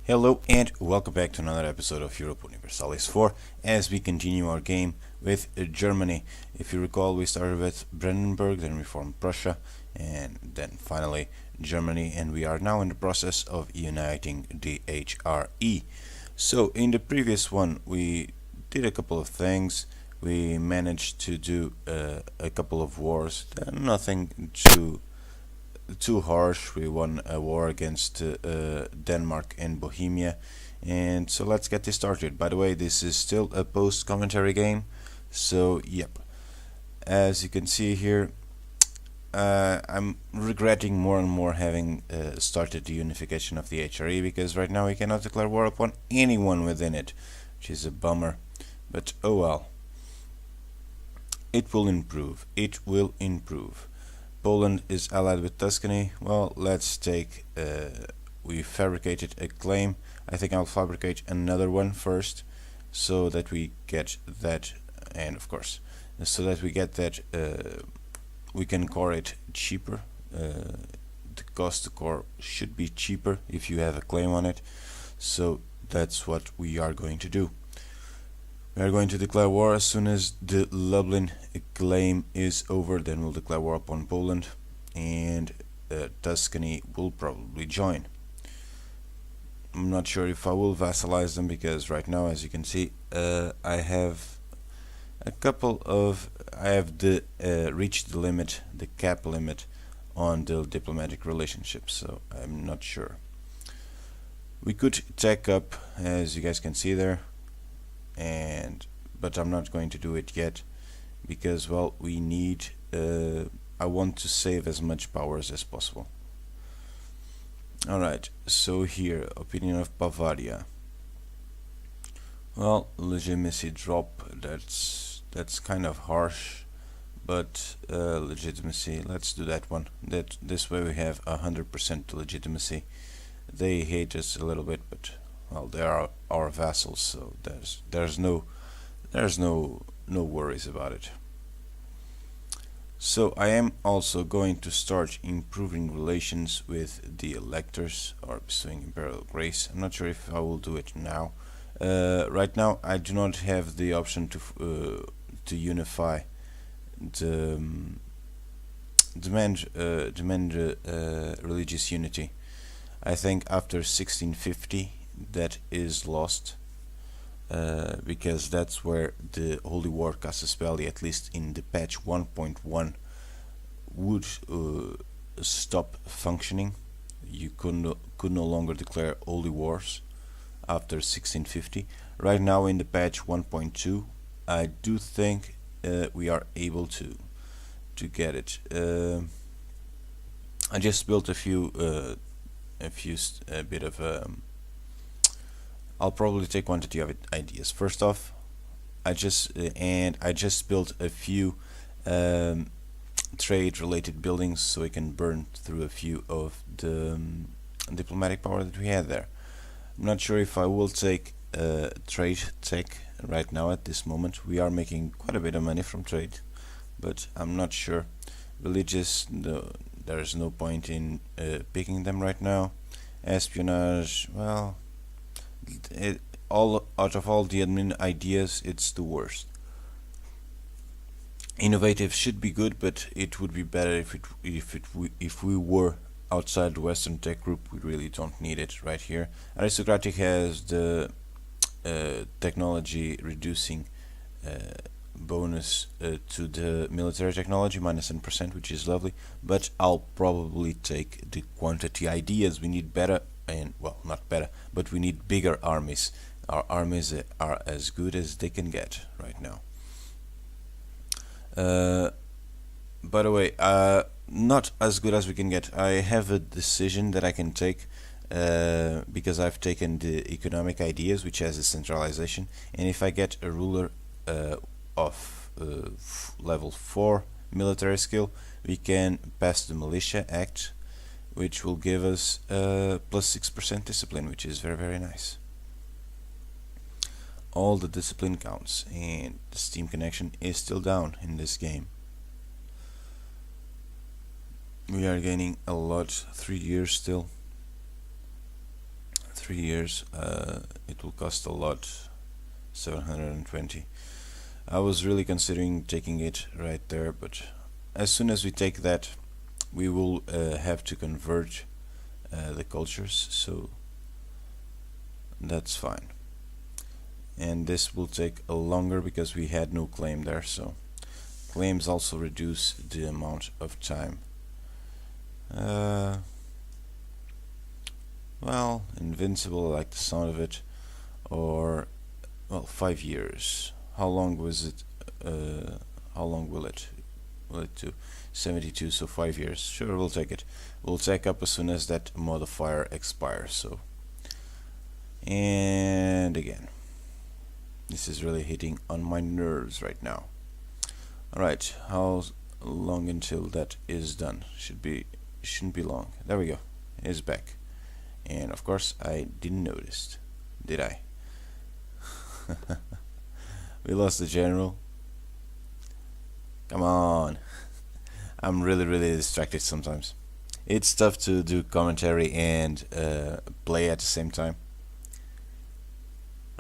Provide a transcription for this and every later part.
Hello and welcome back to another episode of Europa Universalis IV as we continue our game with Germany. If you recall, we started with Brandenburg, then we formed Prussia, and then finally Germany, and we are now in the process of uniting the HRE. So in the previous one we did a couple of things. We managed to do a couple of wars, nothing too harsh. We won a war against Denmark and Bohemia, and so let's get this started. By the way, this is still a post-commentary game, so yep. As you can see here, I'm regretting more and more having started the unification of the HRE, because right now we cannot declare war upon anyone within it, which is a bummer, but oh well. It will improve. It will improve. Poland is allied with Tuscany. Well, let's take, we fabricated a claim. I think I'll fabricate another one first, so that we get that, and of course, so that we get that, we can core it cheaper. The cost to core should be cheaper if you have a claim on it, so that's what we are going to do. We are going to declare war as soon as the Lublin claim is over. Then we'll declare war upon Poland, and Tuscany will probably join. I'm not sure if I will vassalize them, because right now, as you can see, I have a couple of, I have reached the limit, the cap limit on the diplomatic relationships, so I'm not sure. We could tech up, as you guys can see there, but I'm not going to do it yet, because, well, we need, I want to save as much powers as possible. Alright, so here, opinion of Bavaria. Well, legitimacy drop, that's kind of harsh, but legitimacy, let's do that one. This way we have 100% legitimacy. They hate us a little bit, but well, they are our vassals, so there's no worries about it. So I am also going to start improving relations with the electors, or bestowing imperial grace. I'm not sure if I will do it now. Right now I do not have the option to unify the demand religious unity. I think after 1650 that is lost, because that's where the Holy War Casus Belli, at least in the patch 1.1, would stop functioning. You could no longer declare holy wars after 1650. Right now in the patch 1.2, I do think we are able to get it. I just built a bit of I'll probably take quantity of ideas. First off, I just built a few trade-related buildings, so I can burn through a few of the diplomatic power that we had there. I'm not sure if I will take trade tech right now at this moment. We are making quite a bit of money from trade, but I'm not sure. Religious, there's no point in picking them right now. Espionage, well, out of all the admin ideas, it's the worst. Innovative should be good, but it would be better if we were outside the Western tech group. We really don't need it right here. Aristocratic has the technology reducing bonus to the military technology, minus 10%, which is lovely, but I'll probably take the quantity ideas. We need better, and well, not better, but we need bigger armies. Our armies are as good as they can get right now. By the way, not as good as we can get. I have a decision that I can take, because I've taken the economic ideas, which has a centralization, and if I get a ruler of level 4 military skill, we can pass the Militia Act, which will give us plus 6% discipline, which is very, very nice. All the discipline counts, and the Steam connection is still down in this game. We are gaining a lot, 3 years still. 3 years. It will cost a lot. 720. I was really considering taking it right there, but as soon as we take that, we will have to convert the cultures, so that's fine. And this will take a longer because we had no claim there, so claims also reduce the amount of time. Well, invincible, I like the sound of it. Or, well, 5 years. How long was it? How long will it do? 72, so 5 years. Sure, we'll take it. We'll take up as soon as that modifier expires. So, and again, this is really hitting on my nerves right now. Alright, how long until that is done? Shouldn't be long. There we go. It's back. And of course I didn't notice. Did I? We lost the general. Come on. I'm really distracted sometimes. It's tough to do commentary and play at the same time.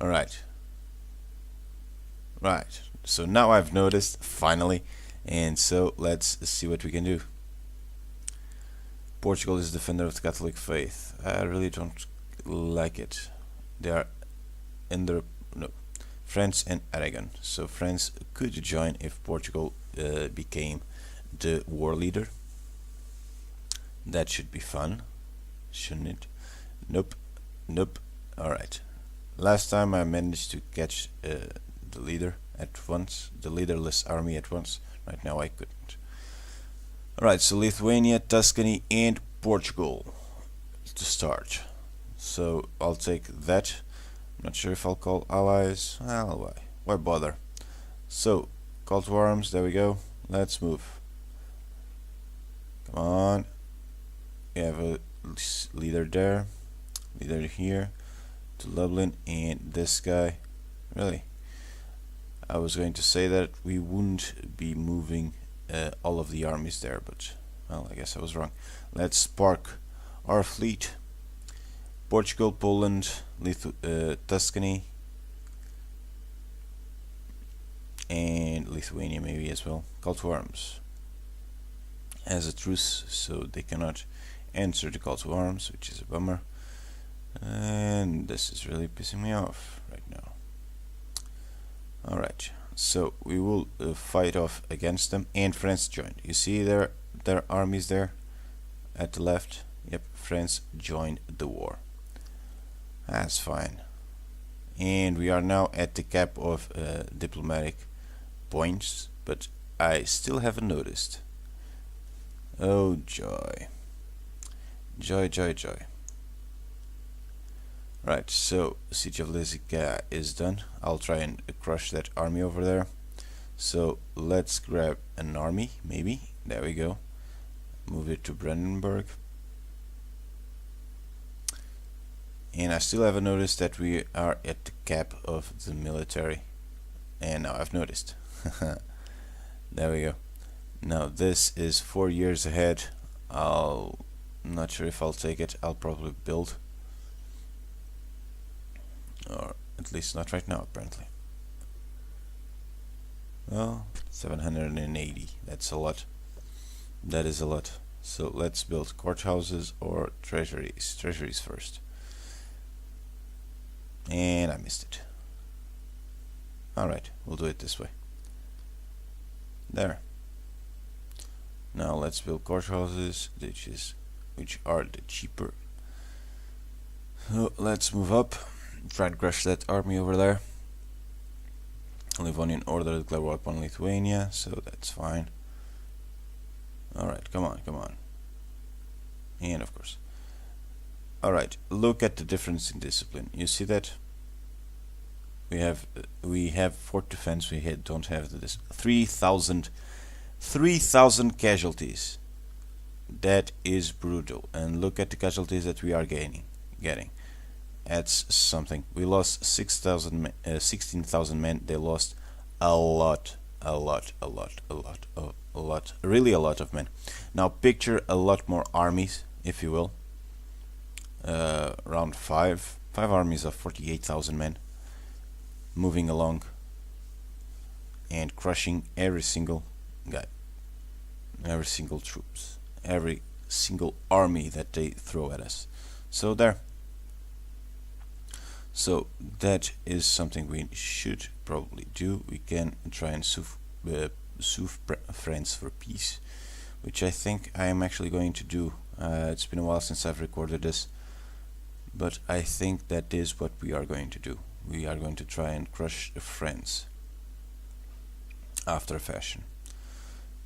Alright. Right. So now I've noticed, finally, and so let's see what we can do. Portugal is defender of the Catholic faith. I really don't like it. They are in the France and Aragon. So France could join if Portugal became the war leader. That should be fun, shouldn't it? Nope. Alright. Last time I managed to catch the leader at once, the leaderless army at once. Right now I couldn't. Alright, so Lithuania, Tuscany and Portugal to start. So I'll take that. I'm not sure if I'll call allies. Well, why bother? So, call to arms, there we go. Let's move. Come on. We have a leader there. Leader here. To Lublin and this guy. Really? I was going to say that we wouldn't be moving all of the armies there, but well, I guess I was wrong. Let's spark our fleet. Portugal, Poland, Tuscany, and Lithuania maybe as well. Call to arms. As a truce, so they cannot answer the call to arms, which is a bummer. And this is really pissing me off right now. Alright, so we will fight off against them, and France joined. You see their armies there at the left? Yep, France joined the war. That's fine. And we are now at the cap of diplomatic points, but I still haven't noticed. Oh joy. Joy. Right, so Siege of Lizica is done. I'll try and crush that army over there. So let's grab an army, maybe. There we go. Move it to Brandenburg. And I still haven't noticed that we are at the cap of the military. And now I've noticed. There we go. Now this is 4 years ahead. I'm not sure if I'll take it. I'll probably build. Or at least not right now, apparently. Well, 780. That's a lot. That is a lot. So let's build courthouses or treasuries. Treasuries first. And I missed it. Alright, we'll do it this way. There. Now let's build courthouses, which are the cheaper. So let's move up. Try and crush that army over there. Livonian order declare war upon Lithuania, so that's fine. Alright, come on. And of course. Alright, look at the difference in discipline. You see that? We have fort defense, we don't have this. 3,000 casualties. That is brutal. And look at the casualties that we are getting. That's something. We lost 16,000 men. They lost a lot, really a lot of men. Now picture a lot more armies, if you will. Around 5. 5 armies of 48,000 men moving along and crushing every single guy, every single troops, every single army that they throw at us. So there. So that is something we should probably do. We can try and sue France for peace, which I think I am actually going to do. It's been a while since I've recorded this, but I think that is what we are going to do. We are going to try and crush France after a fashion.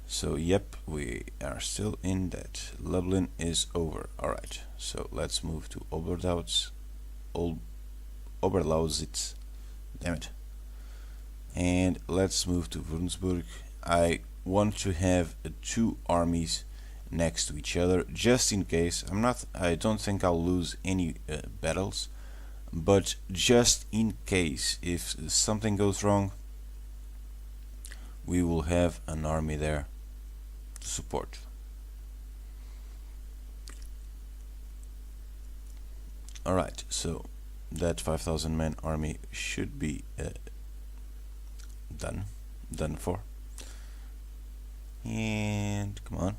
So yep, we are still in that. Lublin is over. Alright, so let's move to Oberlausitz. Damn it. And let's move to Würzburg. I want to have 2 armies next to each other, just in case. I don't think I'll lose any battles, but just in case, if something goes wrong, we will have an army there to support. Alright, so that 5,000 man army should be done for. And come on.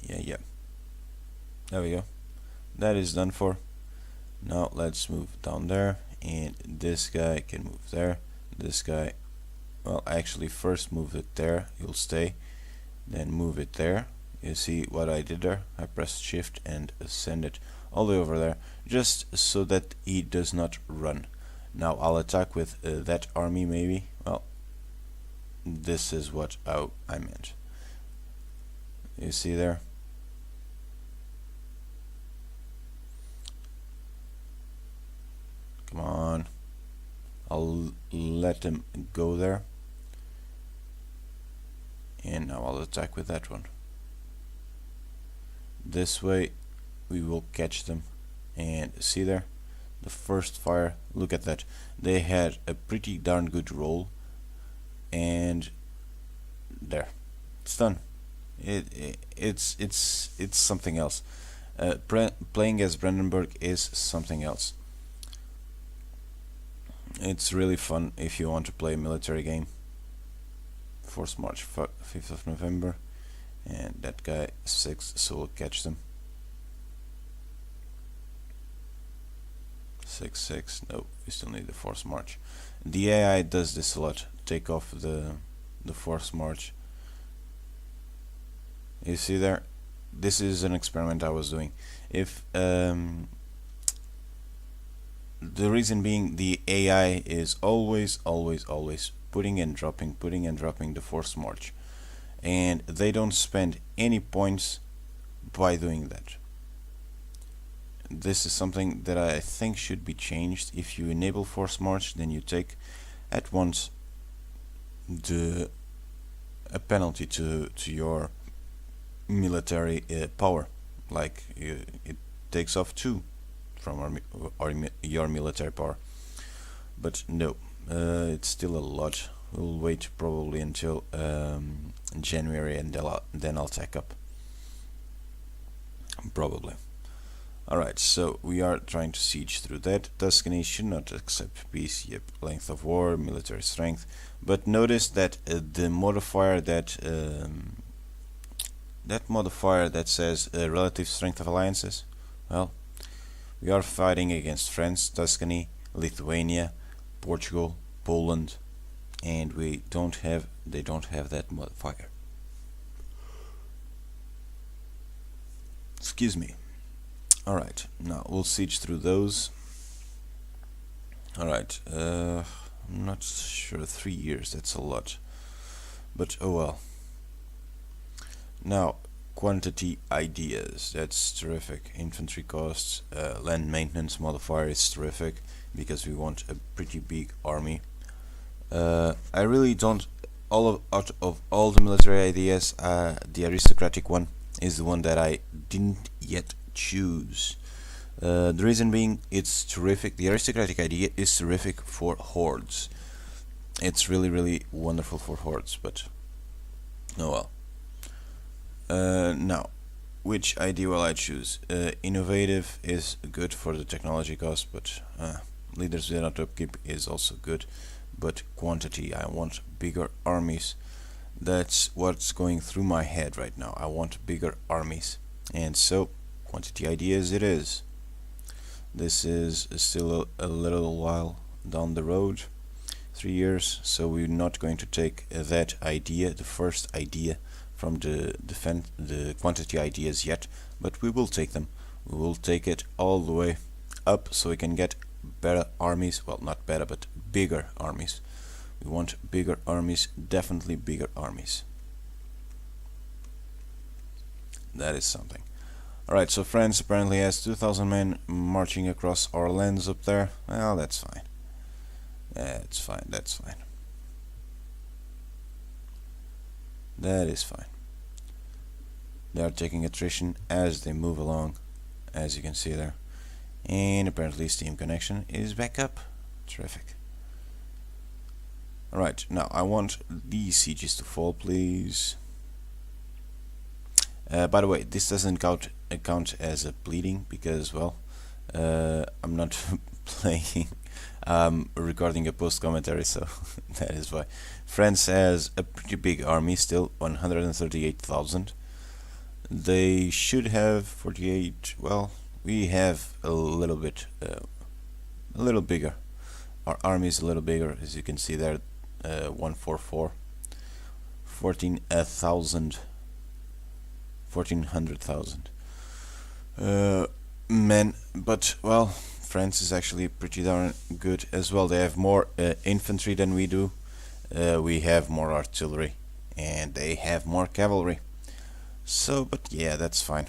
Yeah. There we go. That is done for. Now let's move down there, and this guy can move there. This guy, well, actually first move it there, you'll stay, then move it there. You see what I did there? I pressed shift and send it all the way over there, just so that he does not run. Now I'll attack with that army maybe. Well, this is what I meant. You see there? Come on. I'll let him go there. And now I'll attack with that one. This way we will catch them. And see there? The first fire, look at that. They had a pretty darn good roll. And there. It's done. It's something else. Playing as Brandenburg is something else. It's really fun if you want to play a military game. Force March 5th of November, and that guy 6, so we'll catch them. 6. No, we still need the Force March. The AI does this a lot. Take off the Force March. You see there? This is an experiment I was doing. If the reason being, the AI is always putting and dropping the Force March, and they don't spend any points by doing that. This is something that I think should be changed. If you enable Force March, then you take at once a penalty to your military power, like it takes off 2 from your military power. But no, it's still a lot. We'll wait probably until January, and then I'll take up, probably. Alright, so we are trying to siege through that. Tuscany should not accept peace. Yep, length of war, military strength. But notice that the modifier that says relative strength of alliances, well, we are fighting against France, Tuscany, Lithuania, Portugal, Poland, and they don't have that modifier. Excuse me. Alright, now we'll siege through those. Alright, I'm not sure, 3 years, that's a lot. But oh well. Now, quantity ideas, that's terrific. Infantry costs, land maintenance modifier is terrific, because we want a pretty big army. I really don't, out of all the military ideas, the aristocratic one is the one that I didn't yet choose. The reason being, it's terrific. The aristocratic idea is terrific for hordes. It's really wonderful for hordes, but oh well. Now, which idea will I choose? Innovative is good for the technology cost, but leaders without upkeep is also good. But quantity, I want bigger armies. That's what's going through my head right now. I want bigger armies, and so quantity ideas it is. This is still a little while down the road, 3 years, so we're not going to take that idea, the first idea from the quantity ideas yet, but we will take them. We will take it all the way up so we can get better armies. Well, not better, but bigger armies. We want bigger armies, definitely bigger armies. That is something. Alright, so France apparently has 2,000 men marching across our lands up there. Well, that's fine. That's fine, that's fine. That is fine. They are taking attrition as they move along, as you can see there. And apparently Steam connection is back up. Terrific. Alright, now I want these sieges to fall, please. By the way, this doesn't count as a bleeding because, well, I'm not playing, recording a post commentary, so that is why. France has a pretty big army still, 138,000. They should have 48. Well, we have a little bit, a little bigger. Our army is a little bigger, as you can see there. 144, 1400,000 men, but well, France is actually pretty darn good as well. They have more infantry than we do. We have more artillery, and they have more cavalry. So, but yeah, that's fine.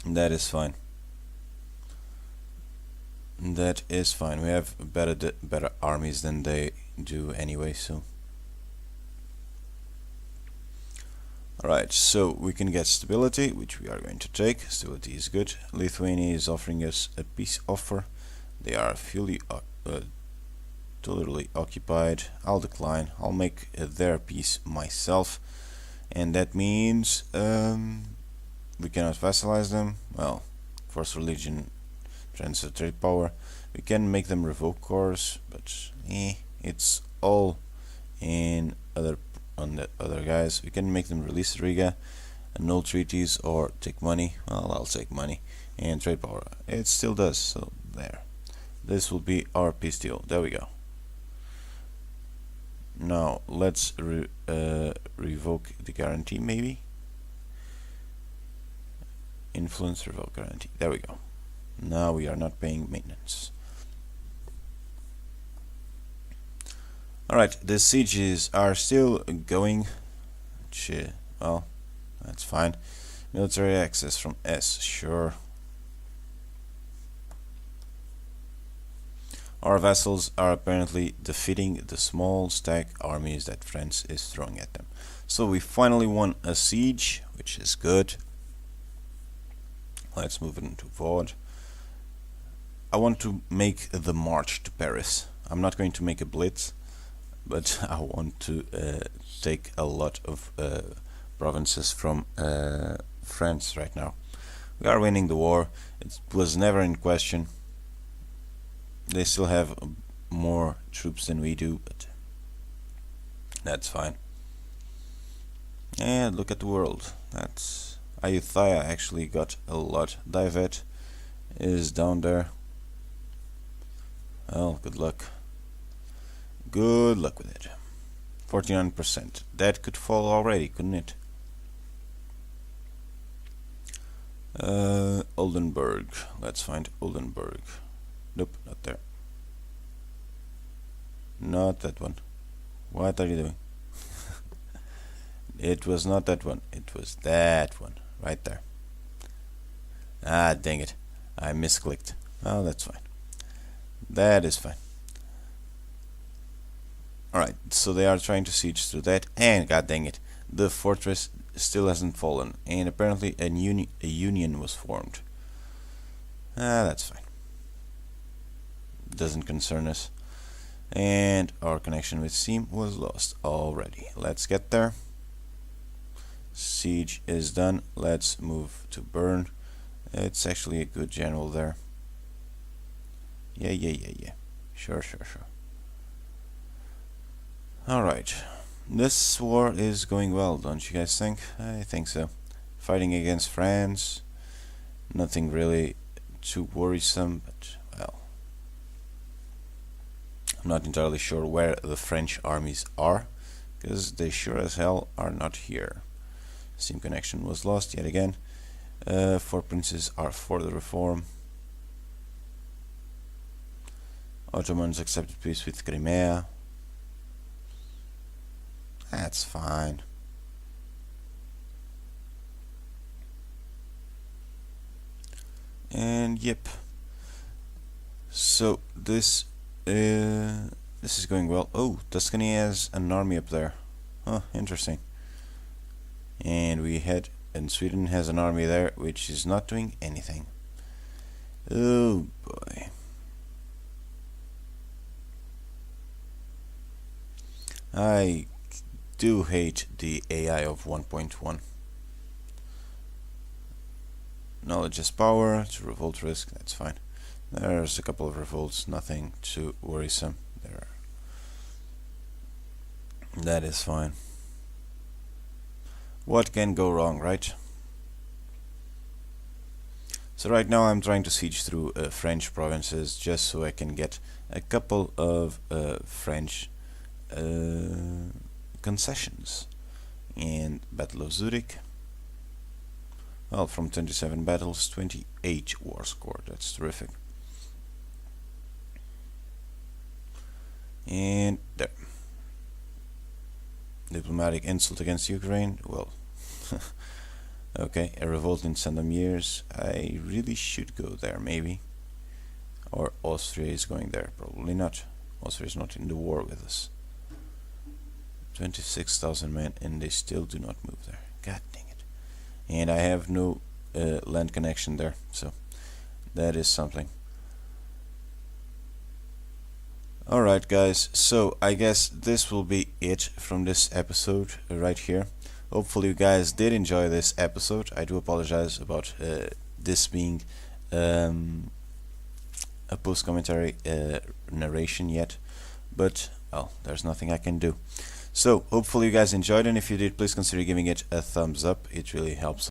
That is fine. That is fine. We have better armies than they do anyway, so. Alright, so we can get stability, which we are going to take. Stability is good. Lithuania is offering us a peace offer. They are fully totally occupied. I'll decline. I'll make their peace myself, and that means we cannot vassalize them. Well, force religion, transfer trade power. We can make them revoke cores, but it's all on the other guys. We can make them release Riga, annul treaties, or take money. Well, I'll take money and trade power. It still does, so there. This will be our peace deal. There we go. Now let's revoke the guarantee, maybe. Influence, revoke guarantee. There we go. Now we are not paying maintenance. Alright, the sieges are still going. Well, that's fine. Military access from S, sure. Our vassals are apparently defeating the small stack armies that France is throwing at them. So we finally won a siege, which is good. Let's move into forward. I want to make the march to Paris. I'm not going to make a blitz, but I want to take a lot of provinces from France right now. We are winning the war. It was never in question. They still have more troops than we do, but that's fine. And look at the world. That's Ayutthaya actually got a lot. Divet is down there. Well, good luck. Good luck with it. 49%. That could fall already, couldn't it? Oldenburg. Let's find Oldenburg. Nope, not there. Not that one. What are you doing? It was not that one. It was that one. Right there. Ah, dang it. I misclicked. Oh, that's fine. That is fine. Alright, so they are trying to siege through that, and god dang it, the fortress still hasn't fallen, and apparently a union was formed. Ah, that's fine. Doesn't concern us. And our connection with Steam was lost already. Let's get there. Siege is done. Let's move to Bern. It's actually a good general there. Yeah. Sure. Alright. This war is going well, don't you guys think? I think so. Fighting against France. Nothing really too worrisome, but well. I'm not entirely sure where the French armies are, because they sure as hell are not here. SIM connection was lost yet again. 4 princes are for the reform. Ottomans accepted peace with Crimea. That's fine. And yep. So this is going well. Oh, Tuscany has an army up there. Huh, interesting. And Sweden has an army there which is not doing anything. Oh boy. I do hate the AI of 1.1. Knowledge is power, to revolt risk, that's fine. There's a couple of revolts, nothing too worrisome there. That is fine. What can go wrong, right? So right now I'm trying to siege through French provinces just so I can get a couple of French concessions. And Battle of Zurich. Well, from 27 battles, 28 war scored. That's terrific. And there. Diplomatic insult against Ukraine. Well, okay. A revolt in Sandomierz. I really should go there, maybe. Or Austria is going there. Probably not. Austria is not in the war with us. 26,000 men, and they still do not move there. God dang it. And I have no land connection there, so that is something. Alright guys, so I guess this will be it from this episode right here. Hopefully you guys did enjoy this episode. I do apologize about this being a post-commentary narration yet, but well, there's nothing I can do. So hopefully you guys enjoyed, and if you did, please consider giving it a thumbs up. It really helps